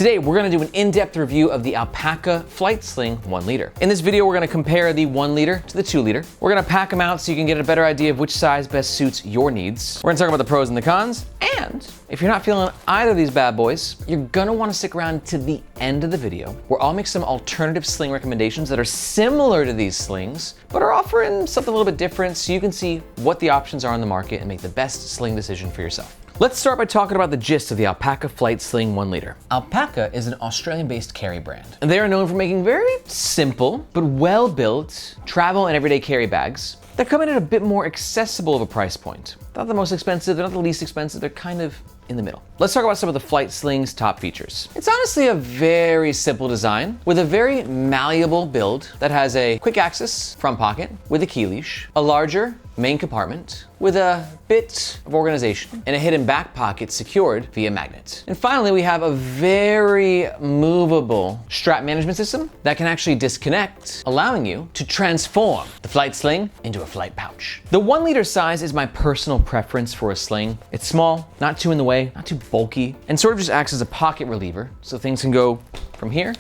Today, we're gonna do an in-depth review of the Alpaka Flight Sling 1 liter. In this video, we're gonna compare the 1 liter to the 2 liter. We're gonna pack them out so you can get a better idea of which size best suits your needs. We're gonna talk about the pros and the cons, and if you're not feeling either of these bad boys, you're gonna wanna stick around to the end of the video, where I'll make some alternative sling recommendations that are similar to these slings, but are offering something a little bit different so you can see what the options are on the market and make the best sling decision for yourself. Let's start by talking about the gist of the Alpaka Flight Sling 1 liter. Alpaka is an Australian-based carry brand, and they are known for making very simple but well-built travel and everyday carry bags that come in at a bit more accessible of a price point. Not the most expensive, they're not the least expensive, they're kind of in the middle. Let's talk about some of the Flight Sling's top features. It's honestly a very simple design with a very malleable build that has a quick access front pocket with a key leash, a larger main compartment with a bit of organization, and a hidden back pocket secured via magnet. And finally, we have a very movable strap management system that can actually disconnect, allowing you to transform the Flight Sling into a flight pouch. The 1 liter size is my personal preference for a sling. It's small, not too in the way, not too bulky, and sort of just acts as a pocket reliever, so things can go from here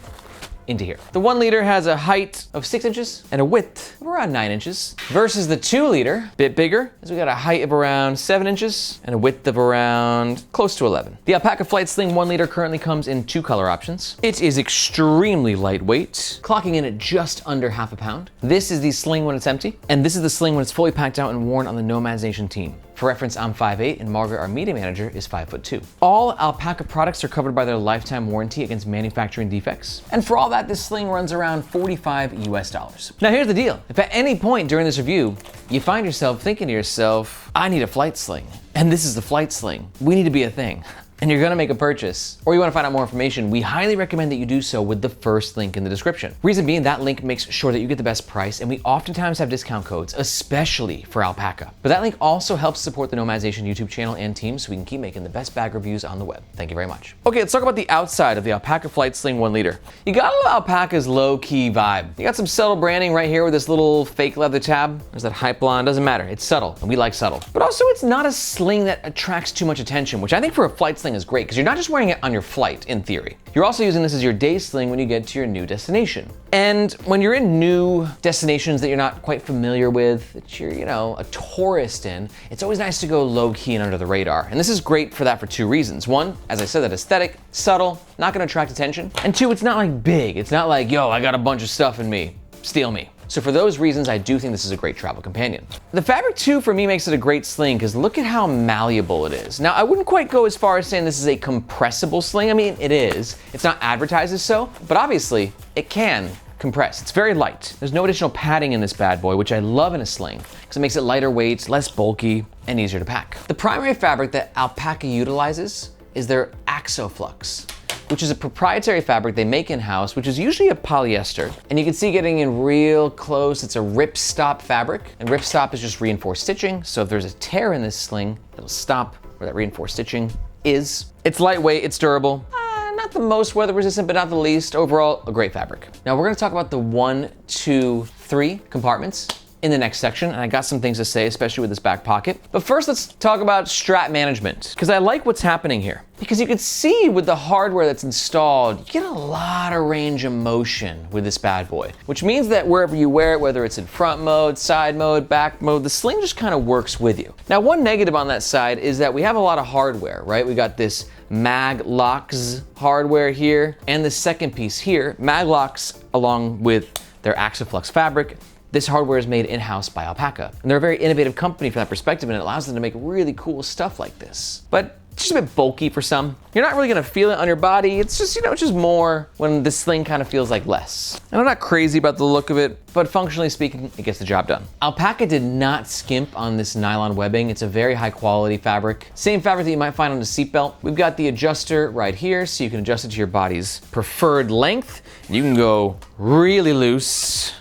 into here. The 1 liter has a height of 6 inches and a width of around 9 inches versus the 2 liter, bit bigger, as we got a height of around 7 inches and a width of around close to 11. The Alpaka Flight Sling 1 liter currently comes in 2 color options. It is extremely lightweight, clocking in at just under half a pound. This is the sling when it's empty, and this is the sling when it's fully packed out and worn on the Nomads Nation team. For reference, I'm 5'8", and Margaret, our media manager, is 5'2". All Alpaka products are covered by their lifetime warranty against manufacturing defects. And for all that, this sling runs around $45 US. Now here's the deal. If at any point during this review, you find yourself thinking to yourself, I need a flight sling, and this is the flight sling, we need to be a thing, and you're gonna make a purchase, or you wanna find out more information, we highly recommend that you do so with the first link in the description. Reason being, that link makes sure that you get the best price, and we oftentimes have discount codes, especially for Alpaka. But that link also helps support the Nomads Nation YouTube channel and team so we can keep making the best bag reviews on the web. Thank you very much. Okay, let's talk about the outside of the Alpaka Flight Sling 1 liter. You got a little Alpaka's low-key vibe. You got some subtle branding right here with this little fake leather tab. There's that hype line, doesn't matter, it's subtle, and we like subtle. But also, it's not a sling that attracts too much attention, which I think for a flight sling is great, because you're not just wearing it on your flight, in theory. You're also using this as your day sling when you get to your new destination. And when you're in new destinations that you're not quite familiar with, that you're, a tourist in, it's always nice to go low-key and under the radar. And this is great for that for 2 reasons. 1, as I said, that aesthetic, subtle, not gonna attract attention. And 2, it's not like big. It's not like, yo, I got a bunch of stuff in me, steal me. So for those reasons, I do think this is a great travel companion. The fabric too, for me, makes it a great sling because look at how malleable it is. Now, I wouldn't quite go as far as saying this is a compressible sling. I mean, it is. It's not advertised as so, but obviously it can compress. It's very light. There's no additional padding in this bad boy, which I love in a sling because it makes it lighter weight, less bulky, and easier to pack. The primary fabric that Alpaka utilizes is their Axoflux, which is a proprietary fabric they make in-house, which is usually a polyester. And you can see getting in real close, it's a ripstop fabric. And ripstop is just reinforced stitching. So if there's a tear in this sling, it'll stop where that reinforced stitching is. It's lightweight, it's durable. Not the most weather resistant, but not the least. Overall, a great fabric. Now we're gonna talk about the 1, 2, 3 compartments in the next section, and I got some things to say, especially with this back pocket. But first, let's talk about strap management, because I like what's happening here. Because you can see with the hardware that's installed, you get a lot of range of motion with this bad boy, which means that wherever you wear it, whether it's in front mode, side mode, back mode, the sling just kind of works with you. Now, one negative on that side is that we have a lot of hardware, right? We got this Maglocks hardware here, and the second piece here, Maglocks, along with their Axoflux fabric. This hardware is made in-house by Alpaka, and they're a very innovative company from that perspective, and it allows them to make really cool stuff like this. But it's just a bit bulky for some. You're not really gonna feel it on your body. It's just, it's just more when this sling kind of feels like less. And I'm not crazy about the look of it, but functionally speaking, it gets the job done. Alpaka did not skimp on this nylon webbing. It's a very high quality fabric. Same fabric that you might find on a seatbelt. We've got the adjuster right here, so you can adjust it to your body's preferred length. You can go really loose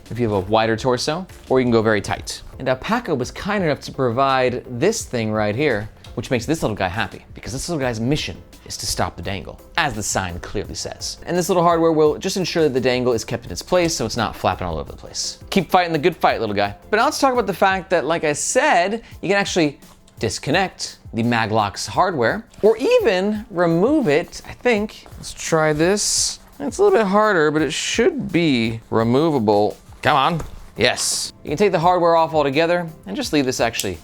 if you have a wider torso, or you can go very tight. And Alpaka was kind enough to provide this thing right here, which makes this little guy happy, because this little guy's mission is to stop the dangle, as the sign clearly says. And this little hardware will just ensure that the dangle is kept in its place so it's not flapping all over the place. Keep fighting the good fight, little guy. But now let's talk about the fact that, like I said, you can actually disconnect the Maglocks hardware, or even remove it, I think. Let's try this. It's a little bit harder, but it should be removable. Come on. Yes. You can take the hardware off altogether and just leave this actually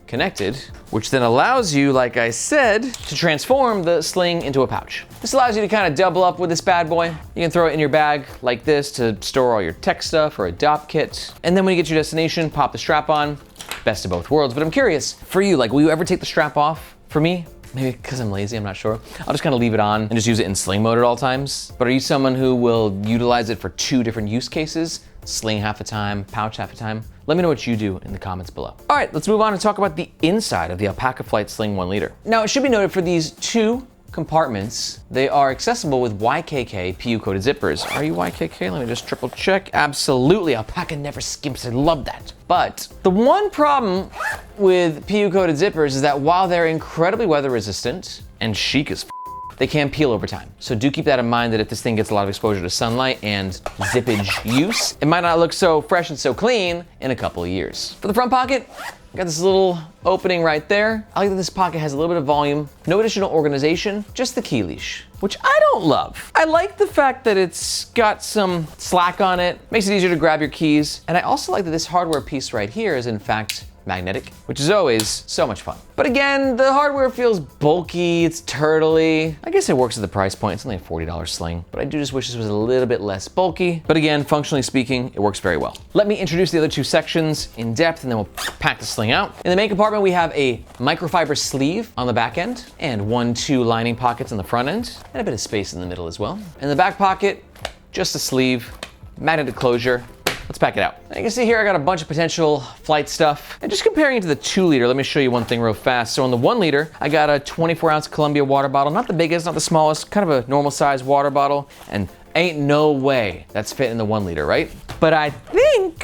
connected, which then allows you, like I said, to transform the Sling into a pouch. This allows you to kind of double up with this bad boy. You can throw it in your bag like this to store all your tech stuff or a DOP kit. And then when you get to your destination, pop the strap on. Best of both worlds. But I'm curious, for you, like, will you ever take the strap off? For me, maybe because I'm lazy, I'm not sure. I'll just kind of leave it on and just use it in Sling mode at all times. But are you someone who will utilize it for 2 different use cases? Sling half the time, pouch half the time? Let me know what you do in the comments below. All right, let's move on and talk about the inside of the Alpaka Flight Sling 1 liter. Now, it should be noted for these 2 compartments, they are accessible with YKK PU-coated zippers. Are you YKK? Let me just triple check. Absolutely, Alpaka never skimps, I love that. But the one problem with PU-coated zippers is that while they're incredibly weather resistant and chic as they can peel over time. So do keep that in mind that if this thing gets a lot of exposure to sunlight and zippage use, it might not look so fresh and so clean in a couple of years. For the front pocket, got this little opening right there. I like that this pocket has a little bit of volume, no additional organization, just the key leash, which I don't love. I like the fact that it's got some slack on it, makes it easier to grab your keys. And I also like that this hardware piece right here is in fact magnetic, which is always so much fun. But again, the hardware feels bulky, it's turtly. I guess it works at the price point. It's only a $40 Sling, but I do just wish this was a little bit less bulky. But again, functionally speaking, it works very well. Let me introduce the other 2 sections in depth and then we'll pack the Sling out. In the main compartment, we have a microfiber sleeve on the back end and 1-2 lining pockets on the front end and a bit of space in the middle as well. In the back pocket, just a sleeve, magnetic closure. Let's pack it out. You can see here I got a bunch of potential flight stuff. And just comparing it to the 2 liter, let me show you one thing real fast. So on the 1 liter, I got a 24-ounce Columbia water bottle, not the biggest, not the smallest, kind of a normal size water bottle. And ain't no way that's fit in the 1 liter, right? But I think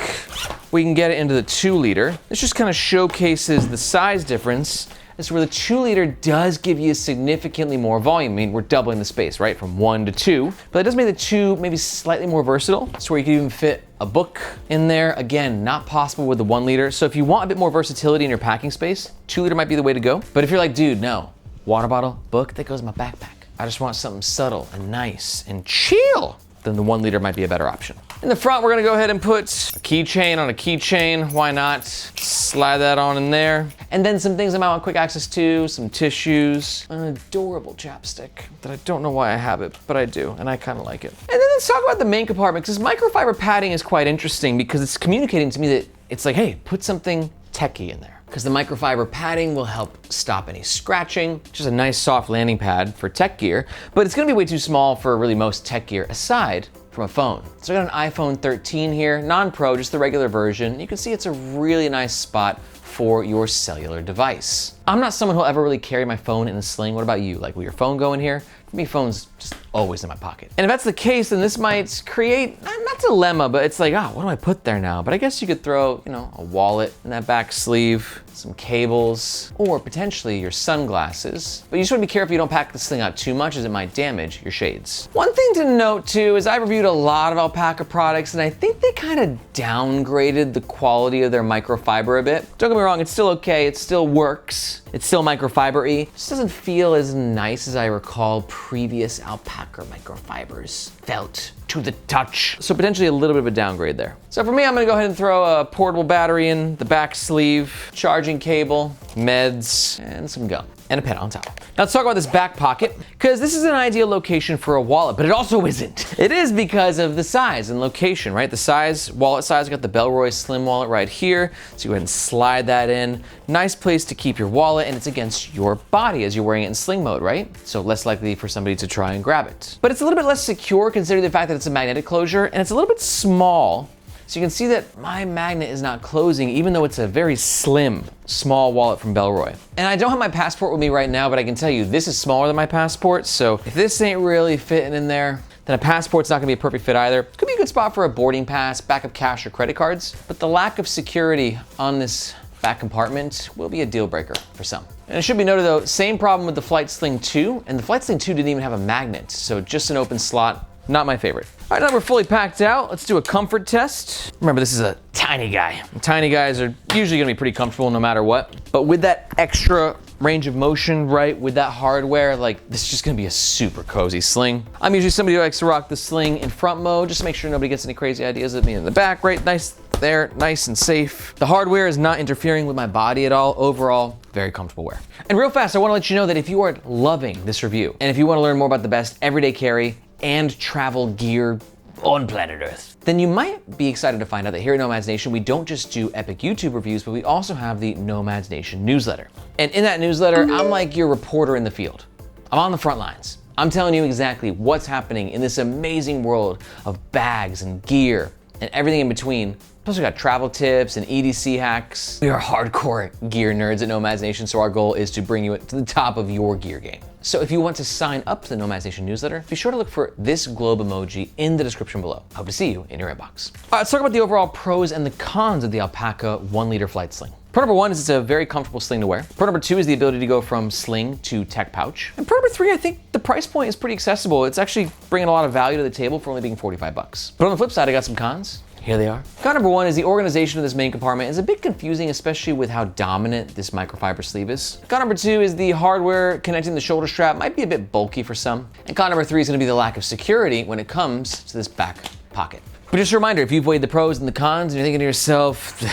we can get it into the 2 liter. This just kind of showcases the size difference. Is where the 2 liter does give you significantly more volume. I mean, we're doubling the space, right? From 1 to 2. But it does make the 2 maybe slightly more versatile. So where you can even fit a book in there. Again, not possible with the 1 liter. So if you want a bit more versatility in your packing space, 2 liter might be the way to go. But if you're like, dude, no, water bottle, book, that goes in my backpack. I just want something subtle and nice and chill. Then the 1 liter might be a better option. In the front, we're gonna go ahead and put a keychain on a keychain. Why not? Slide that on in there. And then some things I might want quick access to, some tissues, an adorable chapstick that I don't know why I have it, but I do, and I kind of like it. And then let's talk about the main compartment, because microfiber padding is quite interesting because it's communicating to me that it's like, hey, put something techie in there. Because the microfiber padding will help stop any scratching. Just a nice soft landing pad for tech gear, but it's gonna be way too small for really most tech gear aside from a phone. So I got an iPhone 13 here, non-pro, just the regular version. You can see it's a really nice spot for your cellular device. I'm not someone who'll ever really carry my phone in a Sling. What about you? Like, will your phone go in here? For me, phone's just always in my pocket. And if that's the case, then this might create, not dilemma, but it's like, what do I put there now? But I guess you could throw, a wallet in that back sleeve, some cables, or potentially your sunglasses. But you just want to be careful you don't pack this thing out too much as it might damage your shades. One thing to note too is I reviewed a lot of Alpaka products and I think they kind of downgraded the quality of their microfiber a bit. Don't get me wrong, it's still okay, it still works. It's still microfiber-y. It just doesn't feel as nice as I recall previous Alpaka microfibers felt to the touch. So potentially a little bit of a downgrade there. So for me, I'm gonna go ahead and throw a portable battery in the back sleeve, charging cable, meds, and some gum. And a pen on top. Now let's talk about this back pocket, because this is an ideal location for a wallet, but it also isn't. It is because of the size and location, right? The size, wallet size, I got the Bellroy Slim wallet right here. So you go ahead and slide that in. Nice place to keep your wallet, and it's against your body as you're wearing it in Sling mode, right? So less likely for somebody to try and grab it. But it's a little bit less secure considering the fact that it's a magnetic closure, and it's a little bit small. So you can see that my magnet is not closing, even though it's a very slim, small wallet from Bellroy. And I don't have my passport with me right now, but I can tell you this is smaller than my passport. So if this ain't really fitting in there, then a passport's not gonna be a perfect fit either. Could be a good spot for a boarding pass, backup cash, or credit cards. But the lack of security on this back compartment will be a deal breaker for some. And it should be noted though, same problem with the Flight Sling 2, and the Flight Sling 2 didn't even have a magnet, so just an open slot. Not my favorite. All right, now we're fully packed out. Let's do a comfort test. Remember, this is a tiny guy. And tiny guys are usually gonna be pretty comfortable no matter what. But with that extra range of motion, right, with that hardware, like this is just gonna be a super cozy sling. I'm usually somebody who likes to rock the sling in front mode, just to make sure nobody gets any crazy ideas of me in the back, right? Nice there, nice and safe. The hardware is not interfering with my body at all. Overall, very comfortable wear. And real fast, I wanna let you know that if you are loving this review, and if you wanna learn more about the best everyday carry and travel gear on planet Earth, then you might be excited to find out that here at Nomads Nation, we don't just do epic YouTube reviews, but we also have the Nomads Nation newsletter. And in that newsletter, I'm like your reporter in the field. I'm on the front lines. I'm telling you exactly what's happening in this amazing world of bags and gear and everything in between. Plus we got travel tips and EDC hacks. We are hardcore gear nerds at Nomads Nation, so our goal is to bring you to the top of your gear game. So if you want to sign up to the Nomads Nation newsletter, be sure to look for this globe emoji in the description below. I hope to see you in your inbox. All right, let's talk about the overall pros and the cons of the Alpaka 1 liter flight sling. Pro number 1 is it's a very comfortable sling to wear. Pro number 2 is the ability to go from sling to tech pouch. And pro number 3, I think the price point is pretty accessible. It's actually bringing a lot of value to the table for only being 45 bucks. But on the flip side, I got some cons. Here they are. Con number 1 is the organization of this main compartment is a bit confusing, especially with how dominant this microfiber sleeve is. Con number 2 is the hardware connecting the shoulder strap might be a bit bulky for some. And con number 3 is gonna be the lack of security when it comes to this back pocket. But just a reminder, if you've weighed the pros and the cons and you're thinking to yourself,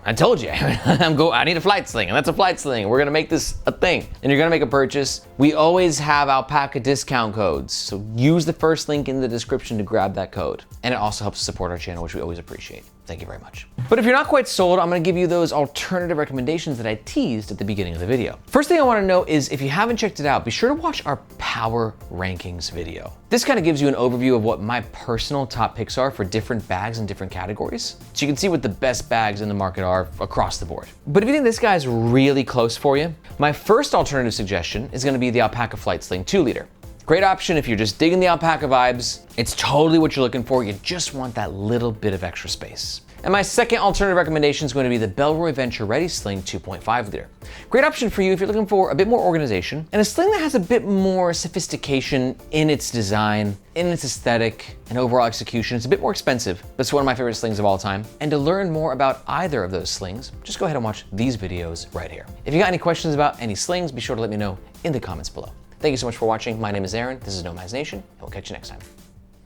I told you, I need a flight sling, and that's a flight sling. We're gonna make this a thing, and you're gonna make a purchase. We always have Alpaka discount codes, so use the first link in the description to grab that code. And it also helps support our channel, which we always appreciate. Thank you very much. But if you're not quite sold, I'm gonna give you those alternative recommendations that I teased at the beginning of the video. First thing I wanna know is if you haven't checked it out, be sure to watch our power rankings video. This kind of gives you an overview of what my personal top picks are for different bags in different categories. So you can see what the best bags in the market are across the board. But if you think this guy's really close for you, my first alternative suggestion is gonna be the Alpaka Flight Sling 2 liter. Great option if you're just digging the Alpaka vibes. It's totally what you're looking for. You just want that little bit of extra space. And my second alternative recommendation is going to be the Bellroy Venture Ready Sling 2.5 liter. Great option for you if you're looking for a bit more organization and a sling that has a bit more sophistication in its design, in its aesthetic, and overall execution. It's a bit more expensive, but it's one of my favorite slings of all time. And to learn more about either of those slings, just go ahead and watch these videos right here. If you got any questions about any slings, be sure to let me know in the comments below. Thank you so much for watching. My name is Aaron. This is Nomads Nation, and we'll catch you next time.